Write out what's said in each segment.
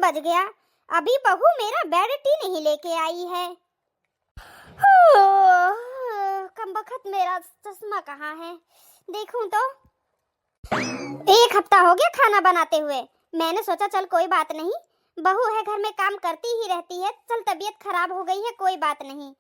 बज गया, अभी बहू मेरा बेड टी नहीं लेके आई है। कमबख्त मेरा चश्मा कहाँ है, देखूं तो। 1 हफ्ता हो गया खाना बनाते हुए। मैंने सोचा चल कोई बात नहीं, बहू है घर में काम करती ही रहती है, चल तबीयत खराब हो गई है कोई बात नहीं।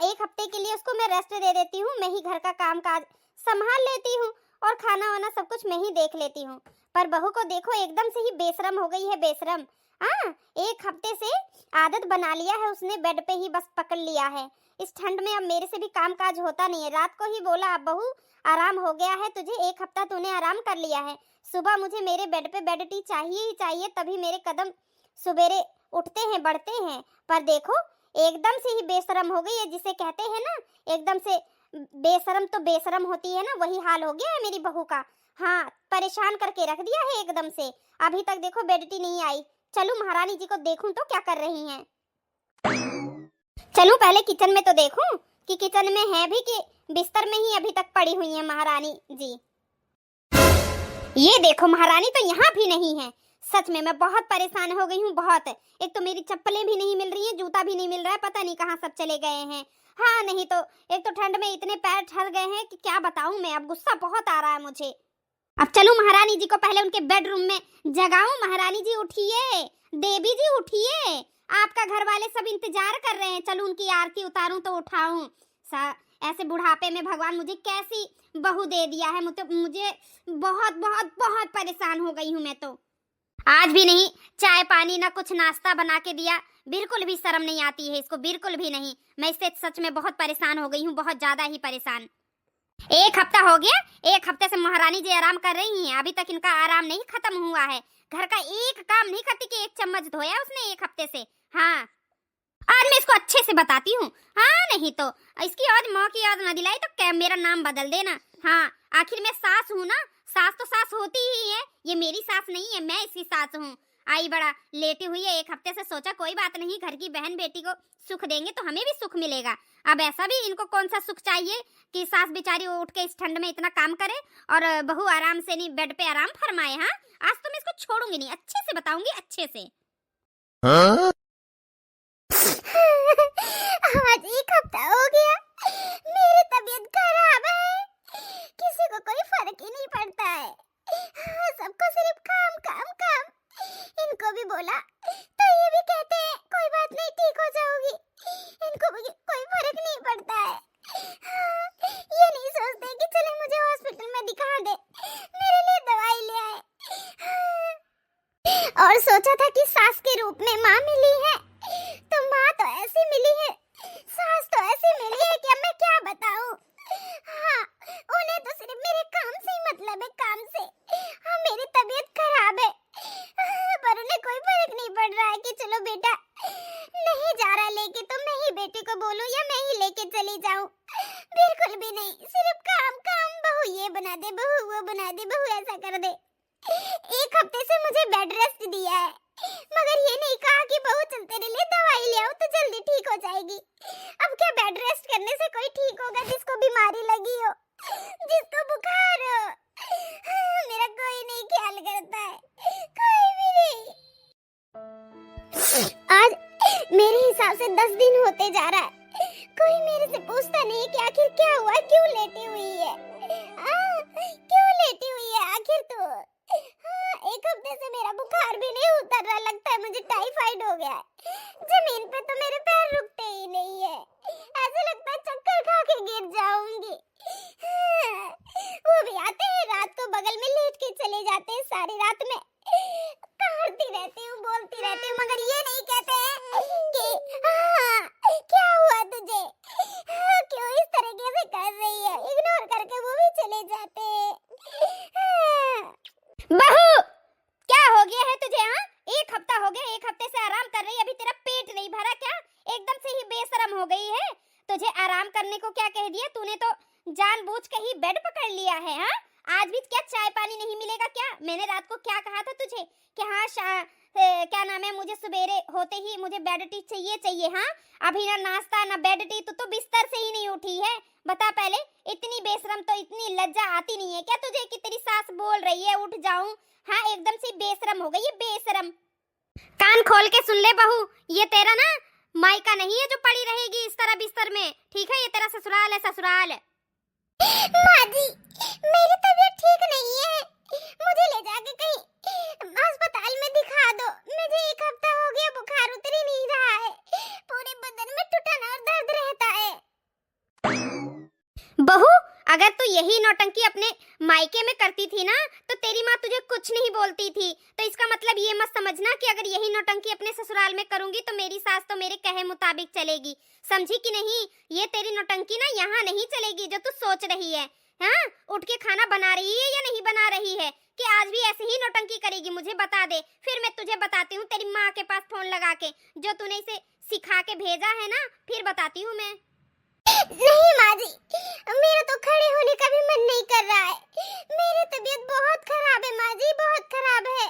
1 हफ्ते के लिए उसको मैं रेस्ट दे देती हूँ, मैं ही घर का काम काज संभाल लेती हूँ और खाना वाना सब कुछ मैं ही देख लेती हूँ। पर बहू को देखो एकदम से ही बेशरम हो गई है, बेशरम। 1 हफ्ते से आदत बना लिया है उसने, बेड पे ही बस पकड़ लिया है। इस ठंड में अब मेरे से भी काम काज होता नहीं है। रात को ही बोला अब बहू आराम हो गया है तुझे, 1 हफ्ता तूने आराम कर लिया है, सुबह मुझे मेरे बेड पे बेड टी चाहिए ही चाहिए, तभी मेरे कदम सवेरे उठते हैं बढ़ते हैं। पर देखो एकदम से ही बेशरम हो गई है, जिसे कहते हैं ना एकदम से बेशरम तो बेशरम होती है ना, वही हाल हो गया है मेरी बहू का। हाँ, परेशान करके रख दिया है एकदम से। अभी तक देखो बेड टी नहीं आई। चलूं महारानी जी को देखूं तो क्या कर रही हैं। चलूं पहले किचन में तो देखूं कि किचन में है भी कि बिस्तर में ही अभी तक पड़ी हुई है महारानी जी। ये देखो महारानी तो यहाँ भी नहीं है। सच में मैं बहुत परेशान हो गई हूँ, बहुत। एक तो मेरी चप्पलें भी नहीं मिल रही हैं, जूता भी नहीं मिल रहा है, पता नहीं कहाँ सब चले गए हैं। हाँ नहीं तो एक तो ठंड में इतने पैर ठर गए हैं कि क्या बताऊं मैं, अब गुस्सा बहुत आ रहा है मुझे। अब चलूं महारानी जी को पहले उनके बेडरूम में जगाऊं। महारानी जी उठिए, देवी जी उठिए, आपका घर वाले सब इंतजार कर रहे हैं। चलूं उनकी आरती उतारूं तो उठाऊं। ऐसे बुढ़ापे में भगवान मुझे कैसी बहू दे दिया है, मुझे बहुत बहुत बहुत परेशान हो गई हूँ मैं तो। आज भी नहीं चाय पानी ना कुछ नाश्ता बना के दिया, बिल्कुल भी शर्म नहीं आती है इसको, बिल्कुल भी नहीं। मैं इससे सच में बहुत परेशान हो गई हूँ, बहुत ज्यादा ही परेशान। 1 हफ्ता हो गया, 1 हफ्ते से महारानी जी आराम कर रही हैं, अभी तक इनका आराम नहीं खत्म हुआ है। घर का एक काम नहीं करती कि 1 चम्मच धोया उसने 1 हफ्ते से। हाँ आज मैं इसको अच्छे से बताती हूँ। हाँ नहीं तो इसकी आज माँ की याद ना दिलाई तो क्या मेरा नाम बदल देना। हाँ आखिर मैं सास हूँ ना, सास तो सास होती ही है, ये मेरी सास नहीं है, मैं इसकी सास हूँ। आई बड़ा लेटी हुई है 1 हफ्ते से, सोचा कोई बात नहीं, घर की बहन बेटी को सुख देंगे तो हमें भी सुख मिलेगा। अब ऐसा भी इनको कौन सा सुख चाहिए कि सास बेचारी उठ के इस ठंड में इतना काम करे और बहू आराम से नहीं बेड पे आराम फरमाए। हाँ आज तो मैं इसको छोड़ूंगी नहीं, अच्छे से बताऊंगी, अच्छे से। आज 1 हफ्ता हो गया, मेरी तबीयत खराब है, किसी को कोई फर्क ही नहीं पड़ता है। सबको सिर्फ काम काम काम। इनको भी बोला तो ये भी कहते हैं कोई बात नहीं ठीक हो जाओगी, इनको भी कोई फर्क नहीं पड़ता है। ये नहीं सोचते कि चले मुझे हॉस्पिटल में दिखा दे, मेरे लिए दवाई ले आए। और सोचा था कि सास के रूप में माँ मिली है, तो माँ तो ऐसी मिली है, सास तो ऐसी मिली है कि अब मैं क्या बताऊं। हाँ उन्हें तो सिर्फ मेरे काम से ही मतलब है, काम से। हाँ मेरी तबीयत खराब है, पर उन्हें कोई फर्क नहीं पड़ रहा है कि चलो बेटा नहीं जा रहा लेके तो मैं ही बेटी को बोलूं या मैं ही लेके चली जाऊं। बिल्कुल भी नहीं, सिर्फ काम काम, बहू ये बना दे, बहू वो बना दे, बहू ऐसा कर दे। 1 हफ्ते से मुझे बेड रेस्ट दिया है, मगर ये नहीं कहा कि बहू चल तेरे लिए दवाई ले आओ तो जल्दी ठीक हो जाएगी। अब क्या बेड रेस्ट करने से कोई ठीक होगा जिसको बीमारी लगी हो, जिसको बुखार हो। मेरा कोई नहीं ख्याल करता है, कोई भी नहीं। आज मेरे हिसाब से 10 दिन होते जा रहा है, कोई मेरे से पूछता नहीं कि आखिर क्या हुआ, क्यों लेटी हुई है। क्यों लेटी हुई है आखिर तू। 1 हफ्ते से मेरा बुखार भी नहीं उतर रहा, लगता है मुझे टाइफाइड हो गया है। जमीन पे तो मेरे पैर रुकते ही नहीं है, ऐसा लगता है चक्कर खा के गिर जाऊंगी। वो भी आते हैं रात को बगल में लेट के चले जाते हैं, सारी रात में काटती रहती हूँ, बोलती रहती हूँ, मगर ये नहीं कहते हैं कि क्या हुआ तुझे, क्यों इस तरीके से कर रही है। इग्नोर करके वो भी चले जाते हैं। बहू क्या हो गया है तुझे। 1 हफ्ता हो गया, 1 हफ्ते से आराम कर रही है, अभी तेरा पेट नहीं भरा क्या, एकदम से ही बेशरम हो गई है। तुझे आराम करने को क्या कह दिया तूने, तो जानबूझ के ही बेड पकड़ लिया है। हाँ आज भी क्या चाय पानी नहीं मिलेगा क्या। मैंने रात को क्या कहा था तुझे कि हाँ क्या नाम है, मुझे सवेरे होते ही मुझे बेड टी चाहिए चाहिए। हाँ अभी ना नाश्ता ना बेड टी, तो बिस्तर से ही नहीं उठी है। बता पहले, इतनी बेशरम, तो इतनी लज्जा आती नहीं है क्या तुझे कि तेरी सास बोल रही है उठ जाऊं। हाँ एकदम से बेशरम हो गई है, बेशरम। कान खोल के सुन ले बहू, ये तेरा ना मायका नहीं है जो पड़ी रहेगी इस तरह बिस्तर में, ठीक है? ये तेरा ससुराल है, ससुराल। माँ जी, मेरी तबीयत ठीक नहीं है, मुझे ले जाके कहीं अस्पताल में दिखा दो। मुझे 1 हफ्ता हो गया, बुखार उतर ही नहीं रहा है, पूरे बदन में टुटन और दर्द रहता है। बहू, अगर तू यही नौटंकी अपने मायके में करती थी ना तो तेरी माँ तुझे कुछ नहीं बोलती थी। तो इसका मतलब ये मत समझना कि अगर यही नौटंकी अपने ससुराल में करूंगी तो मेरी सास तो मेरे कहे मुताबिक चलेगी, समझी कि नहीं? ये तेरी नौटंकी ना यहाँ नहीं चलेगी जो तू सोच रही है। हाँ, उठ के खाना बना रही है या नहीं बना रही है कि आज भी ऐसे ही नौटंकी करेगी? मुझे बता दे, फिर मैं तुझे बताती हूँ तेरी माँ के पास फोन लगा के, जो तूने इसे सिखा के भेजा है ना, फिर बताती हूँ मैं। नहीं माँ जी, मेरा तो खड़े होने का भी मन नहीं कर रहा है, मेरी तबीयत बहुत खराब है माँ जी, बहुत खराब है।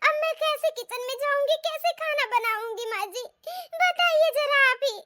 अब मैं कैसे किचन में जाऊंगी, कैसे खाना बनाऊंगी माँ जी, बताइए जरा आप ही।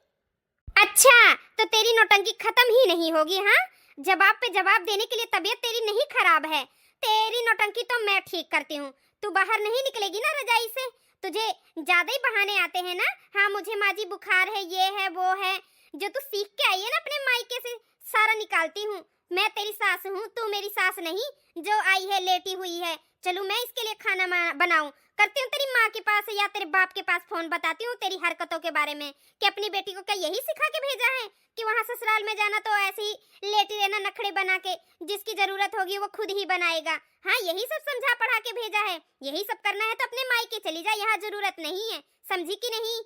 अच्छा, तो तेरी नौटंकी खत्म ही नहीं होगी? हाँ, जवाब पे जवाब देने के लिए तबीयत तेरी नहीं खराब है, तेरी नौटंकी तो मैं ठीक करती हूँ। तू बाहर नहीं निकलेगी ना रजाई से? तुझे ज्यादा ही बहाने आते हैं ना। हाँ, मुझे माँ जी बुखार है, ये है, वो है, जो तू सीख के आई है ना अपने मायके से सारा निकालती हूँ। मैं तेरी सास हूँ, तू मेरी सास नहीं जो आई है लेटी हुई है। चलूँ मैं इसके लिए खाना बनाऊं? करती हूँ तेरी माँ के पास या तेरे बाप के पास फोन, बताती हूँ तेरी हरकतों के बारे में कि अपनी बेटी को क्या यही सिखा के भेजा है कि वहाँ ससुराल में जाना तो ऐसे ही लेटी रहना, नखड़े बना के, जिसकी जरूरत होगी वो खुद ही बनाएगा। हाँ, यही सब समझा पढ़ा के भेजा है। यही सब करना है तो अपने मायके चली जा, यहाँ जरूरत नहीं है, समझी कि नहीं?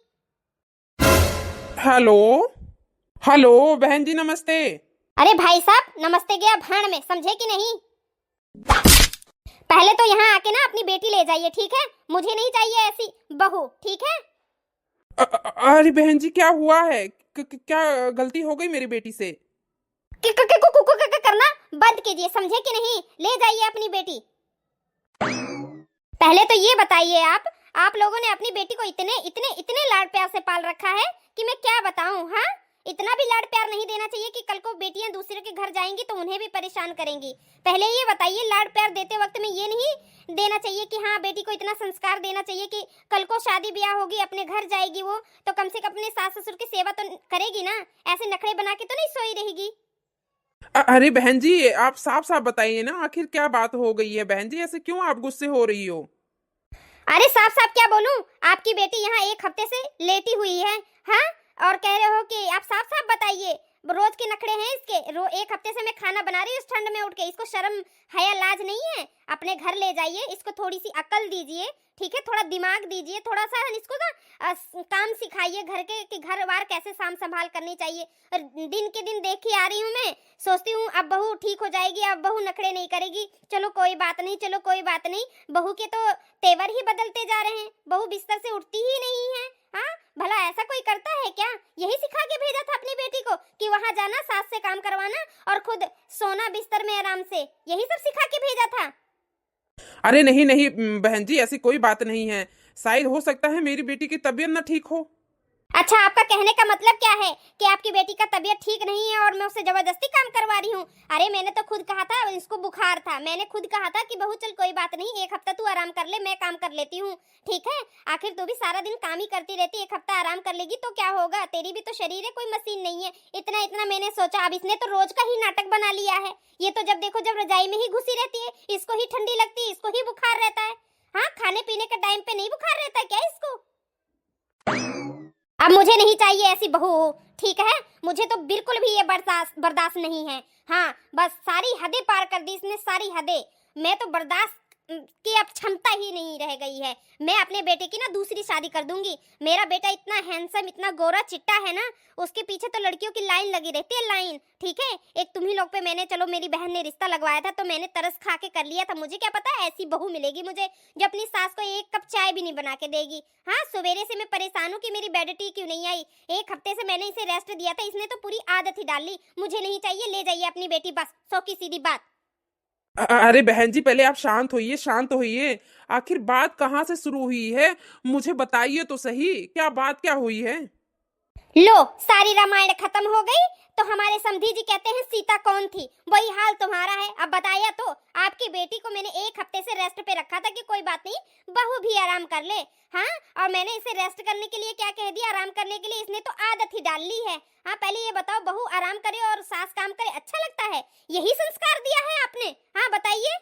हेलो हेलो बहन जी, नमस्ते। अरे भाई साहब, नमस्ते गया भाड़ में, समझे कि नहीं? पहले तो यहाँ आके ना अपनी बेटी ले जाइए, ठीक है? मुझे नहीं चाहिए ऐसी बहू, ठीक है? अरे बहन जी, क्या हुआ है? क्या गलती हो गई मेरी बेटी से? करना बंद कीजिए, समझे कि नहीं? ले जाइए अपनी बेटी। पहले तो ये बताइए, आप लोगों ने अपनी बेटी को इतने इतने इतने लाड प्यार से पाल रखा है कि मैं क्या बताऊं। हाँ, इतना भी लाड प्यार नहीं देना चाहिए कि कल को बेटियां दूसरे के घर जाएंगी तो उन्हें भी परेशान करेंगी। पहले ये बताइए, लाड प्यार देते वक्त में ये नहीं देना चाहिए कि हाँ, बेटी को इतना संस्कार देना चाहिए कि कल को शादी ब्याह होगी, अपने घर जाएगी वो तो कम से कम अपने सास ससुर की सेवा तो करेगी ना, ऐसे नखड़े बना के तो नहीं सोई रहेगी। अरे बहन जी, आप साफ साफ बताइए ना, आखिर क्या बात हो गई है? बहन जी, ऐसे क्यों आप गुस्से हो रही हो? अरे साफ साफ क्या बोलूं, आपकी बेटी यहाँ 1 हफ्ते से लेटी हुई है, हाँ, और कह रहे हो कि आप साफ साफ बताइए। रोज के नखड़े हैं इसके। 1 हफ्ते से मैं खाना बना रही हूँ इस ठंड में उठ के, इसको शर्म हया लाज नहीं है? अपने घर ले जाइए, इसको थोड़ी सी अकल दीजिए, ठीक है? थोड़ा दिमाग दीजिए, थोड़ा सा इसको ना काम सिखाइए घर के कि घर बार कैसे साम संभाल करनी चाहिए। और दिन के दिन देखी आ रही हूँ मैं, सोचती हूँ अब बहू ठीक हो जाएगी, अब बहू नखड़े नहीं करेगी। चलो कोई बात नहीं, चलो कोई बात नहीं, बहू के तो तेवर ही बदलते जा रहे हैं, बहू बिस्तर से उठती ही नहीं है। हाँ, भला ऐसा कोई करता है क्या? यही सिखा के भेजा था अपनी बेटी को कि वहां जाना, सास से काम करवाना और खुद सोना बिस्तर में आराम से, यही सब सिखा के भेजा था। अरे नहीं नहीं बहन जी, ऐसी कोई बात नहीं है। शायद हो सकता है मेरी बेटी की तबीयत ना ठीक हो। अच्छा, आपका कहने का मतलब क्या है कि आपकी बेटी का तबीयत ठीक नहीं है और मैं उससे जबरदस्ती काम करवा रही हूँ? अरे मैंने तो खुद कहा था, इसको बुखार था, मैंने खुद कहा था कि बहू चल कोई बात नहीं, 1 हफ्ता तू आराम कर ले, मैं काम कर लेती हूँ, ठीक है? आखिर तू भी सारा दिन काम ही करती रहती, 1 हफ्ता आराम कर लेगी तो क्या होगा? तेरी भी तो शरीर है, कोई मशीन नहीं है। इतना इतना मैंने सोचा, अब इसने तो रोज का ही नाटक बना लिया है। ये तो जब देखो जब रजाई में ही घुसी रहती है, इसको ही ठंडी लगती है, इसको ही बुखार रहता है। हाँ, खाने पीने के टाइम पे नहीं बुखार रहता क्या इसको? अब मुझे नहीं चाहिए ऐसी बहू, ठीक है? मुझे तो बिल्कुल भी ये बर्दाश्त नहीं है। हाँ, बस सारी हदें पार कर दी इसने, सारी हदें। मैं तो बर्दाश्त की अब क्षमता ही नहीं रह गई है। मैं अपने बेटे की ना दूसरी शादी कर दूंगी। मेरा बेटा इतना हैंडसम, इतना गोरा चिट्टा है ना, उसके पीछे तो लड़कियों की लाइन लगी रहती है, लाइन, ठीक है? एक तुम ही लोग पे मैंने, चलो मेरी बहन ने रिश्ता लगवाया था तो मैंने तरस खा के कर लिया था। मुझे क्या पता ऐसी बहू मिलेगी मुझे जो अपनी सास को 1 कप चाय भी नहीं बना के देगी। हाँ, सवेरे से मैं परेशान हूँ कि मेरी बेटी क्यों नहीं आई। 1 हफ्ते से मैंने इसे रेस्ट दिया था, इसने तो पूरी आदत ही डाल ली। मुझे नहीं चाहिए, ले जाइए अपनी बेटी, बस, सौ की सीधी बात। अरे बहन जी, पहले आप शांत होइए, शांत होइए। आखिर बात कहाँ से शुरू हुई है? मुझे बताइए तो सही, क्या बात क्या हुई है? लो, सारी रामायण खत्म हो गई तो हमारे समधी जी कहते हैं सीता कौन थी, वही हाल तुम्हारा है। अब बताया तो, आपकी बेटी को मैंने 1 हफ्ते से रेस्ट पे रखा था कि कोई बात नहीं, बहू भी आराम कर ले। हाँ, और मैंने इसे रेस्ट करने के लिए क्या कह दिया, आराम करने के लिए? इसने तो आदत ही डाल ली है। हाँ, पहले ये बताओ, बहू आराम करे और सास काम करे अच्छा लगता है? यही संस्कार दिया है आपने? हाँ बताइए।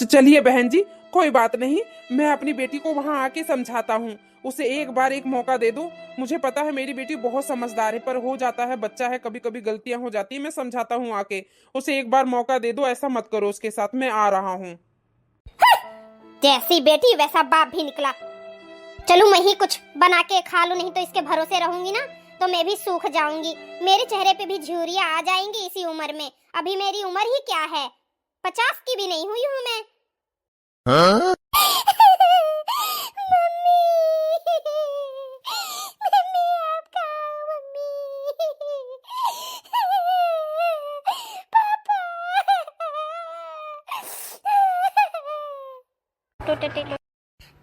चलिए बहन जी, कोई बात नहीं, मैं अपनी बेटी को वहां आके समझाता हूँ। उसे एक बार एक मौका दे दो। मुझे पता है मेरी बेटी बहुत समझदार है, पर हो जाता है, बच्चा है, कभी कभी गलतियां हो जाती है। मैं समझाता हूँ आके, उसे एक बार मौका दे दो, ऐसा मत करो उसके साथ। मैं आ रहा हूँ। जैसी बेटी वैसा बाप भी निकला। चलो मैं ही कुछ बना के खा लूं, नहीं तो इसके भरोसे रहूंगी ना तो मैं भी सूख जाऊंगी। मेरे चेहरे पे भी झुर्रियां आ जाएंगी इसी उम्र में। अभी मेरी उम्र ही क्या है, 50 की भी नहीं हुई हूं मैं। हाँ? मम्मी, मम्मी आप कहाँ हो मम्मी? पापा।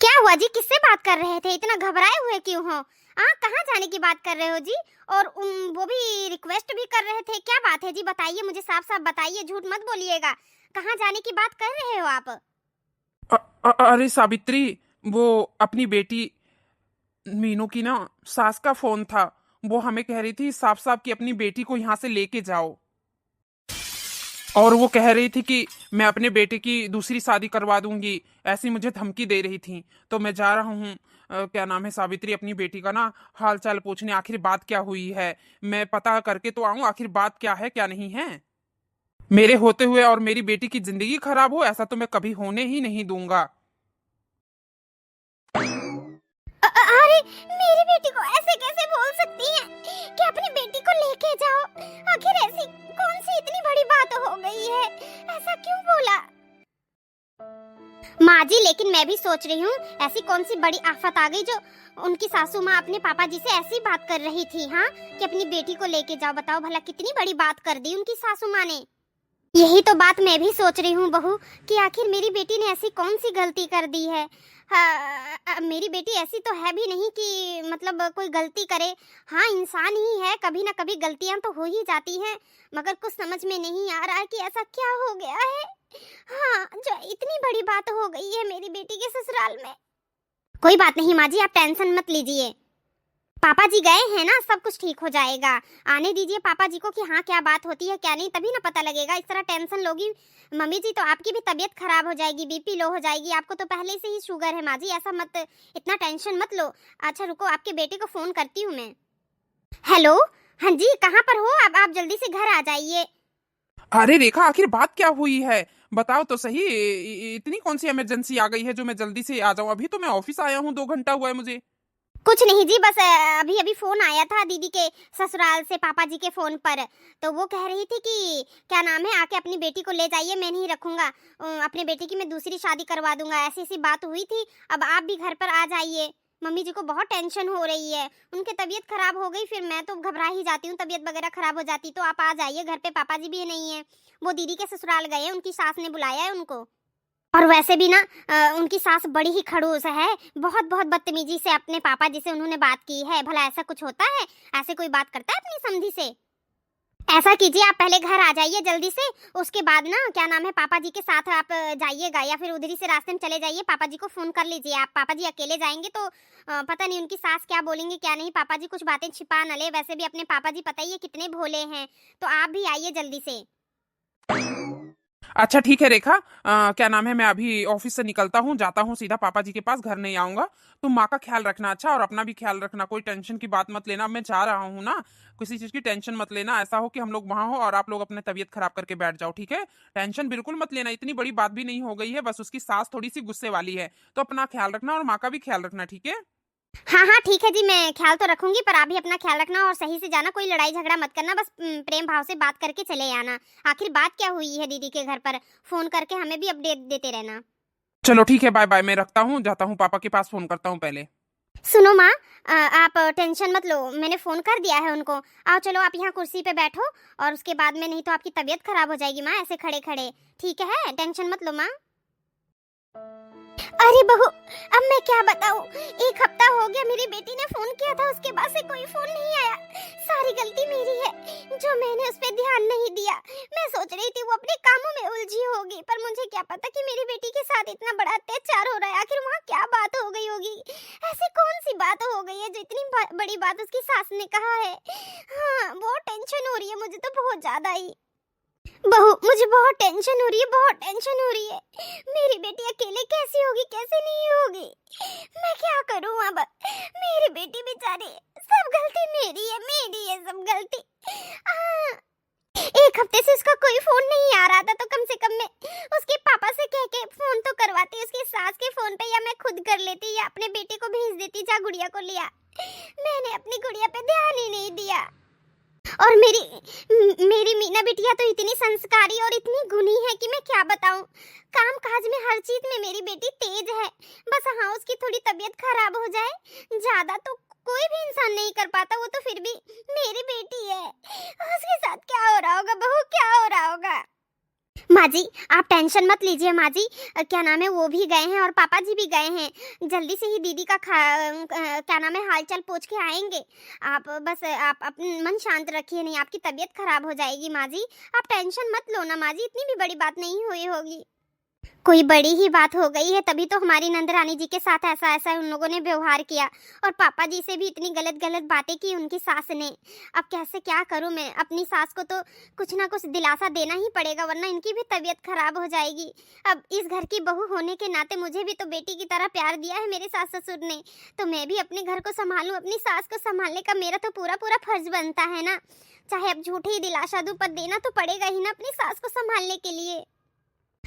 क्या हुआ जी, किससे बात कर रहे थे? इतना घबराए हुए क्यों हो? कहाँ जाने की बात कर रहे हो जी? और वो भी रिक्वेस्ट भी कर रहे थे, क्या बात है जी? बताइए मुझे, साफ साफ बताइए, झूठ मत बोलिएगा। कहाँ जाने की बात कर रहे हो आप? अरे सावित्री, वो अपनी बेटी मीनू की ना सास का फोन था। वो हमें कह रही थी साफ साफ कि अपनी बेटी को यहाँ से लेके जाओ, और वो कह रही थी कि मैं अपने बेटे की दूसरी शादी करवा दूंगी, ऐसी मुझे धमकी दे रही थी। तो मैं जा रहा हूँ, क्या नाम है, सावित्री, अपनी बेटी का ना हाल चाल पूछने, आखिर बात क्या हुई है। मैं पता करके तो आऊं आखिर बात क्या है क्या नहीं है। मेरे होते हुए और मेरी बेटी की जिंदगी खराब हो, ऐसा तो मैं कभी होने ही नहीं दूंगा। अरे, मेरी बेटी को ऐसे कैसे बोल सकती हैं कि अपनी बेटी को लेके जाओ? आखिर ऐसी कौन सी इतनी बड़ी बात हो गई है, ऐसा क्यों बोला? माँ जी, लेकिन मैं भी सोच रही हूँ, ऐसी कौन सी बड़ी आफत आ गई जो उनकी सासू माँ अपने पापा जी से ऐसी बात कर रही थी, हाँ, कि अपनी बेटी को लेके जाओ। बताओ भला कितनी बड़ी बात कर दी उनकी सासू माँ ने। यही तो बात मैं भी सोच रही हूँ बहू, कि आखिर मेरी बेटी ने ऐसी कौन सी गलती कर दी है। हाँ, मेरी बेटी ऐसी तो है भी नहीं कि मतलब कोई गलती करे। हाँ, इंसान ही है, कभी ना कभी गलतियां तो हो ही जाती हैं, मगर कुछ समझ में नहीं आ रहा है कि ऐसा क्या हो गया है, हाँ, जो इतनी बड़ी बात हो गई है मेरी बेटी के ससुराल में। कोई बात नहीं माँ जी, आप टेंशन मत लीजिए, पापा जी गए हैं ना, सब कुछ ठीक हो जाएगा। आने दीजिए पापा जी को कि हाँ क्या बात होती है क्या नहीं, तभी ना पता लगेगा। इस तरह टेंशन लोगी मम्मी जी तो आपकी भी तबीयत खराब हो जाएगी, बीपी लो हो जाएगी। आपको तो पहले से ही शुगर है माँ जी, ऐसा मत, इतना टेंशन मत लो। अच्छा रुको, आपके बेटे को फोन करती हूँ मैं। हेलो, हाँ जी, कहाँ पर हो अब? आप जल्दी से घर आ जाइए। अरे रेखा, आखिर बात क्या हुई है, बताओ तो सही। इतनी कौन सी इमरजेंसी आ गई है जो मैं जल्दी से आ जाऊं? अभी तो मैं ऑफिस आया हूँ, 2 घंटा हुआ है मुझे। कुछ नहीं जी, बस अभी अभी फोन आया था दीदी के ससुराल से पापा जी के फोन पर। तो वो कह रही थी कि क्या नाम है, आके अपनी बेटी को ले जाइए, मैं नहीं रखूंगा, अपनी बेटी की मैं दूसरी शादी करवा दूंगा, ऐसी ऐसी बात हुई थी। अब आप भी घर पर आ जाइए, मम्मी जी को बहुत टेंशन हो रही है, उनकी तबीयत खराब हो गई, फिर मैं तो घबरा ही जाती हूँ, तबीयत वगैरह खराब हो जाती। तो आप आ जाइए घर पे, पापा जी भी नहीं है, वो दीदी के ससुराल गए हैं, उनकी सास ने बुलाया है उनको। और वैसे भी ना उनकी सास बड़ी ही खड़ूस है, बहुत बहुत बदतमीजी से अपने पापा जी से उन्होंने बात की है। भला ऐसा कुछ होता है, ऐसे कोई बात करता है अपनी समधी से? ऐसा कीजिए, आप पहले घर आ जाइए जल्दी से, उसके बाद ना क्या नाम है, पापा जी के साथ आप जाइएगा, या फिर उधर ही से रास्ते में चले जाइए, पापा जी को फोन कर लीजिए। आप पापा जी अकेले जाएंगे तो पता नहीं उनकी सास क्या बोलेंगे क्या नहीं, पापा जी कुछ बातें छिपा न ले। वैसे भी अपने पापा जी पता ही है कितने भोले हैं। तो आप भी आइए जल्दी से। अच्छा ठीक है रेखा, क्या नाम है, मैं अभी ऑफिस से निकलता हूँ, जाता हूँ सीधा पापा जी के पास, घर नहीं आऊंगा। तुम माँ का ख्याल रखना, अच्छा, और अपना भी ख्याल रखना, कोई टेंशन की बात मत लेना। मैं जा रहा हूँ ना, किसी चीज की टेंशन मत लेना। ऐसा हो कि हम लोग वहां हो और आप लोग अपने तबीयत खराब करके बैठ जाओ, ठीक है? टेंशन बिल्कुल मत लेना, इतनी बड़ी बात भी नहीं हो गई है, बस उसकी सास थोड़ी सी गुस्से वाली है। तो अपना ख्याल रखना और माँ का भी ख्याल रखना, ठीक है? हाँ हाँ ठीक है जी, मैं ख्याल तो रखूंगी, पर आप भी अपना ख्याल रखना और सही से जाना, कोई लड़ाई झगड़ा मत करना, बस प्रेम भाव से बात करके चले आना। आखिर बात क्या हुई है दीदी के घर पर, फोन करके हमें भी अपडेट देते रहना। चलो ठीक है, बाय बाय, मैं रखता हूँ, जाता हूँ, पापा के पास फोन करता हूँ पहले। सुनो माँ, आप टेंशन मत लो, मैंने फोन कर दिया है उनको। आओ चलो आप यहाँ कुर्सी पे बैठो, और उसके बाद में नहीं तो आपकी तबीयत खराब हो जाएगी माँ ऐसे खड़े खड़े। ठीक है, टेंशन मत लो माँ। अरे बहू, अब मैं क्या बताऊं, 1 हफ्ता हो गया मेरी बेटी ने फोन किया था, उसके बाद से कोई फोन नहीं आया। सारी गलती मेरी है, जो मैंने उस पे ध्यान नहीं दिया। मैं सोच रही थी वो अपने कामों में उलझी होगी, पर मुझे क्या पता कि मेरी बेटी के साथ इतना बड़ा अत्याचार हो रहा है। आखिर वहाँ क्या बात हो गई होगी, ऐसी कौन सी बात हो गई है जो इतनी बड़ी बात उसकी सास ने कहा है। हाँ, बहुत टेंशन हो रही है मुझे तो, बहुत ज्यादा ही। बहू, मुझे बहुत टेंशन हो रही है, बहुत टेंशन हो रही है। मेरी बेटी अकेले कैसी होगी, कैसे नहीं होगी, मैं क्या करूं अब। मेरी बेटी बेचारी, सब गलती मेरी है सब गलती। 1 हफ्ते से उसका कोई फोन नहीं आ रहा था, तो कम से कम मैं उसके पापा से कह के फोन तो करवाती, उसकी सास के फोन पे, या मैं खुद कर लेती, या अपने बेटे को भेज देती, जा गुड़िया को लिया। मैंने अपनी गुड़िया पे ध्यान ही नहीं दिया। और मेरी मीना बिटिया तो इतनी संस्कारी और इतनी गुणी है कि मैं क्या बताऊं। काम काज में हर चीज में मेरी बेटी तेज है। बस हाँ, उसकी थोड़ी तबीयत खराब हो जाए, ज्यादा तो कोई भी इंसान नहीं कर पाता, वो तो फिर भी मेरी बेटी है। उसके साथ क्या हो रहा होगा बहू, क्या हो रहा होगा। माँ जी, आप टेंशन मत लीजिए माँ जी, क्या नाम है, वो भी गए हैं और पापा जी भी गए हैं। जल्दी से ही दीदी का क्या नाम है, हालचाल पूछ के आएंगे। आप बस आप अपना मन शांत रखिए, नहीं आपकी तबीयत खराब हो जाएगी माँ जी। आप टेंशन मत लो ना माँ जी, इतनी भी बड़ी बात नहीं हुई होगी। कोई बड़ी ही बात हो गई है, तभी तो हमारी नंदरानी जी के साथ ऐसा उन लोगों ने व्यवहार किया, और पापा जी से भी इतनी गलत बातें की उनकी सास ने। अब कैसे क्या करूं मैं, अपनी सास को तो कुछ ना कुछ दिलासा देना ही पड़ेगा, वरना इनकी भी तबीयत खराब हो जाएगी। अब इस घर की बहू होने के नाते मुझे भी तो बेटी की तरह प्यार दिया है मेरे सास ससुर ने, तो मैं भी अपने घर को संभालूं, अपनी सास को संभालने का मेरा तो पूरा फर्ज बनता है ना। चाहे अब झूठे ही दिलासा दूं, पर देना तो पड़ेगा ही ना अपनी सास को संभालने के लिए।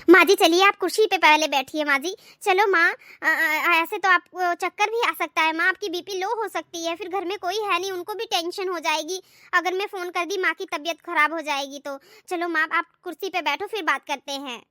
माँ जी चलिए, आप कुर्सी पे पहले बैठिए माँ जी। चलो माँ, ऐसे तो आपको चक्कर भी आ सकता है माँ, आपकी बीपी लो हो सकती है, फिर घर में कोई है नहीं, उनको भी टेंशन हो जाएगी अगर मैं फोन कर दी, माँ की तबीयत खराब हो जाएगी तो। चलो माँ, आप कुर्सी पे बैठो, फिर बात करते हैं।